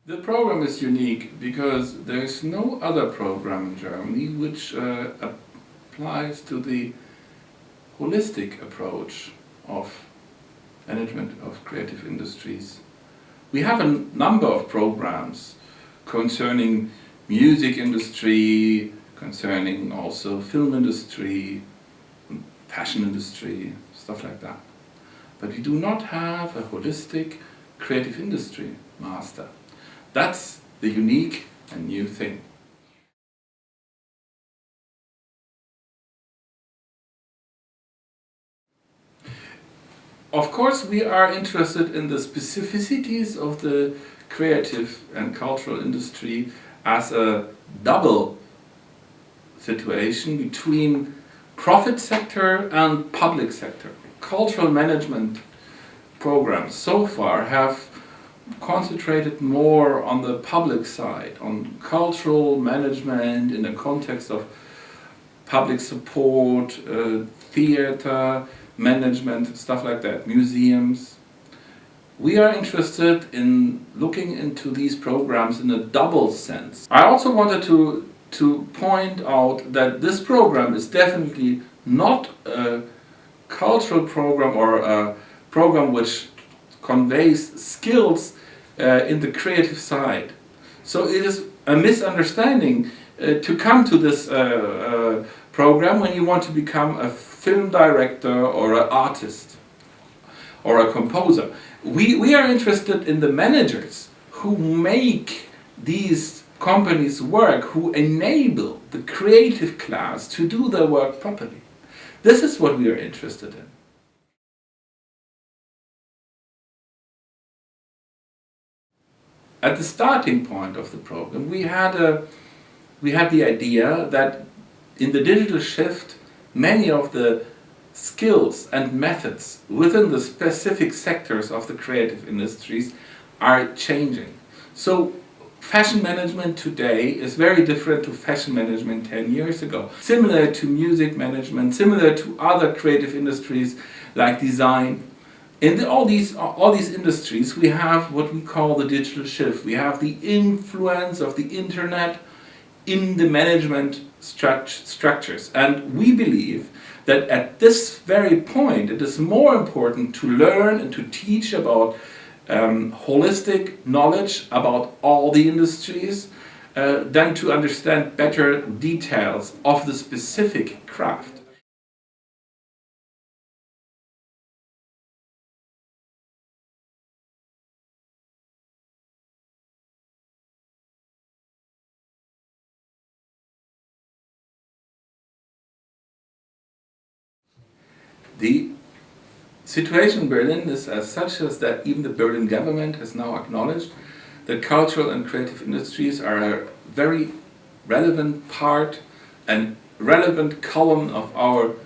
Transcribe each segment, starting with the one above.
The program is unique because there is no other program in Germany which applies to the holistic approach of management of creative industries. We have a number of programs concerning music industry, concerning also film industry, fashion industry, stuff like that. But we do not have a holistic creative industry master. That's the unique and new thing. Of course, we are interested in the specificities of the creative and cultural industry as a double situation between profit sector and public sector. Cultural management programs so far have concentrated more on the public side, on cultural management in the context of public support, theater management, stuff like that, museums. We are interested in looking into these programs in a double sense. I also wanted to point out that this program is definitely not a cultural program or a program which conveys skills in the creative side. So it is a misunderstanding to come to this program when you want to become a film director or an artist or a composer. We are interested in the managers who make these companies work, who enable the creative class to do their work properly. This is what we are interested in. At the starting point of the program, we had the idea that in the digital shift, many of the skills and methods within the specific sectors of the creative industries are changing. So fashion management today is very different to fashion management 10 years ago. Similar to music management, similar to other creative industries like design. In all these industries, we have what we call the digital shift. We have the influence of the internet in the management structures. And we believe that at this very point, it is more important to learn and to teach about holistic knowledge about all the industries than to understand better details of the specific craft. The situation in Berlin is as such as that even the Berlin government has now acknowledged that cultural and creative industries are a very relevant part and relevant column of our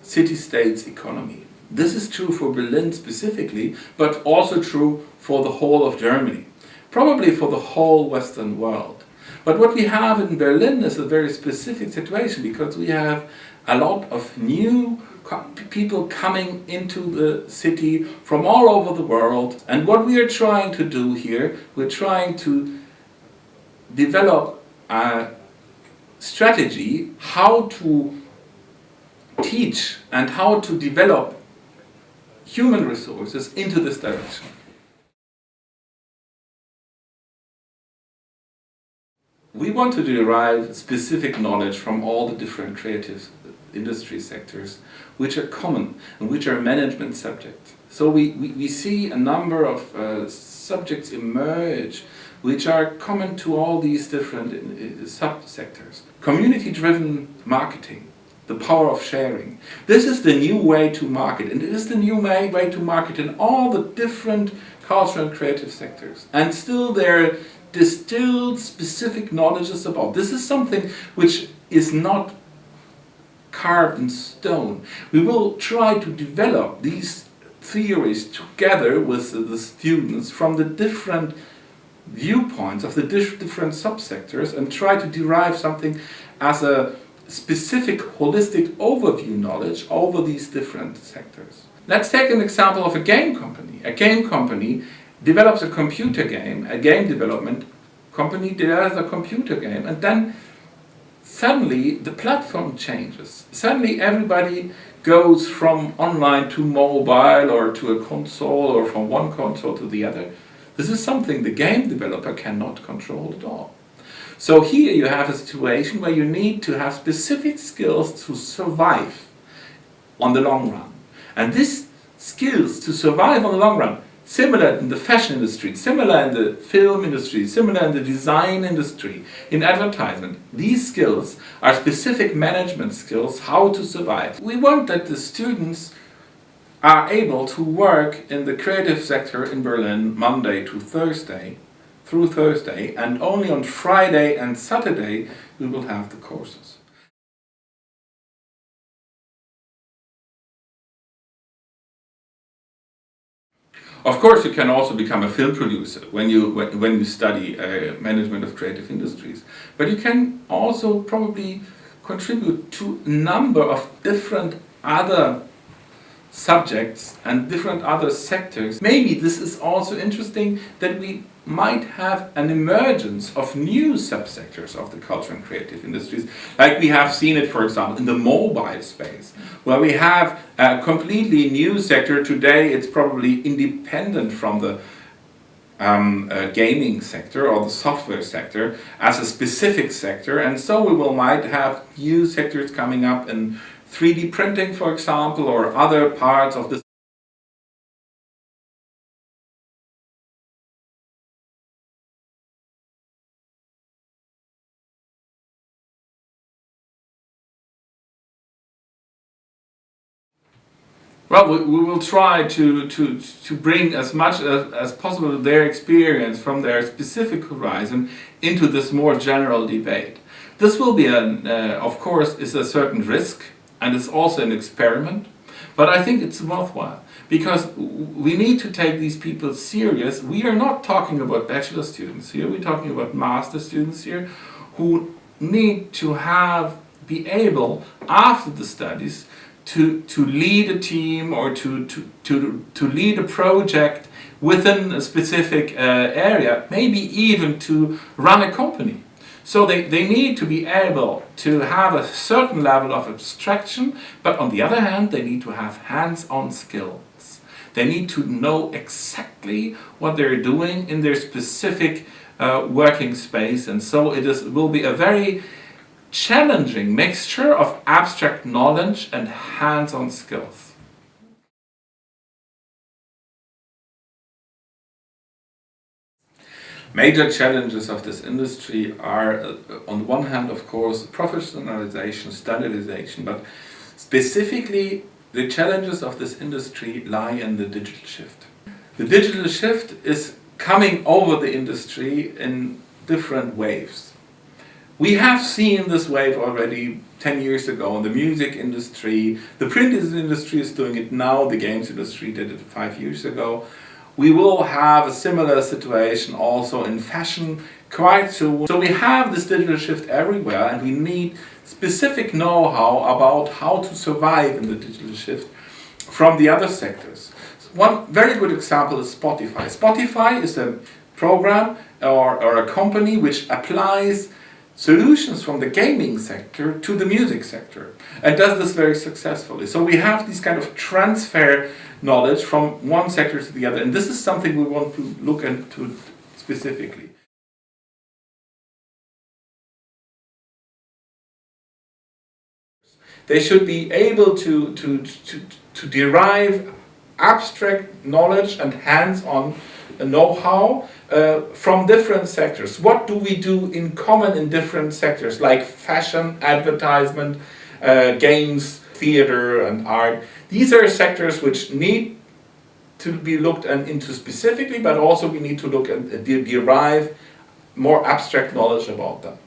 city-state's economy. This is true for Berlin specifically, but also true for the whole of Germany, probably for the whole Western world. But what we have in Berlin is a very specific situation because we have a lot of new people coming into the city from all over the world. And what we are trying to do here, we're trying to develop a strategy how to teach and how to develop human resources into this direction. We want to derive specific knowledge from all the different creative industry sectors which are common and which are management subjects. So we see a number of subjects emerge which are common to all these different subsectors. Community-driven marketing, the power of sharing. This is the new way to market, and it is the new way to market in all the different cultural and creative sectors. And still there are distilled specific knowledges about. This is something which is not carved in stone. We will try to develop these theories together with the students from the different viewpoints of the different subsectors and try to derive something as a specific holistic overview knowledge over these different sectors. Let's take an example of a game company. A game company develops a computer game, a game development company develops a computer game, and then suddenly the platform changes. Suddenly everybody goes from online to mobile or to a console or from one console to the other. This is something the game developer cannot control at all. So here you have a situation where you need to have specific skills to survive on the long run. And these skills to survive on the long run, similar in the fashion industry, similar in the film industry, similar in the design industry, in advertisement, these skills are specific management skills, how to survive. We want that the students are able to work in the creative sector in Berlin Monday to Thursday, through Thursday, and only on Friday and Saturday we will have the courses. Of course, you can also become a film producer when you study management of creative industries. But you can also probably contribute to a number of different other subjects and different other sectors. Maybe this is also interesting that we might have an emergence of new subsectors of the culture and creative industries, like we have seen it, for example, in the mobile space, where we have a completely new sector. Today it's probably independent from the gaming sector or the software sector as a specific sector, and so we might have new sectors coming up in 3D printing, for example, or other parts of this. Well, we will try to bring as much as possible their experience from their specific horizon into this more general debate. This will be, of course, is a certain risk, and it's also an experiment, but I think it's worthwhile, because we need to take these people serious. We are not talking about bachelor students here, we're talking about master students here, who need to be able, after the studies, to lead a team or to lead a project within a specific area, maybe even to run a company. So they need to be able to have a certain level of abstraction, but on the other hand they need to have hands-on skills. They need to know exactly what they're doing in their specific working space, and so will be a very challenging mixture of abstract knowledge and hands-on skills. Major challenges of this industry are, on one hand, of course, professionalization, standardization, but specifically the challenges of this industry lie in the digital shift. The digital shift is coming over the industry in different waves. We have seen this wave already 10 years ago in the music industry. The print industry is doing it now. The games industry did it 5 years ago. We will have a similar situation also in fashion quite soon. So we have this digital shift everywhere, and we need specific know-how about how to survive in the digital shift from the other sectors. One very good example is Spotify. Spotify is a program or a company which applies solutions from the gaming sector to the music sector, and does this very successfully. So we have this kind of transfer knowledge from one sector to the other, and this is something we want to look into specifically. They should be able to derive abstract knowledge and hands-on know-how from different sectors. What do we do in common in different sectors, like fashion, advertisement, games, theater and art? These are sectors which need to be looked into specifically, but also we need to look and derive more abstract knowledge about them.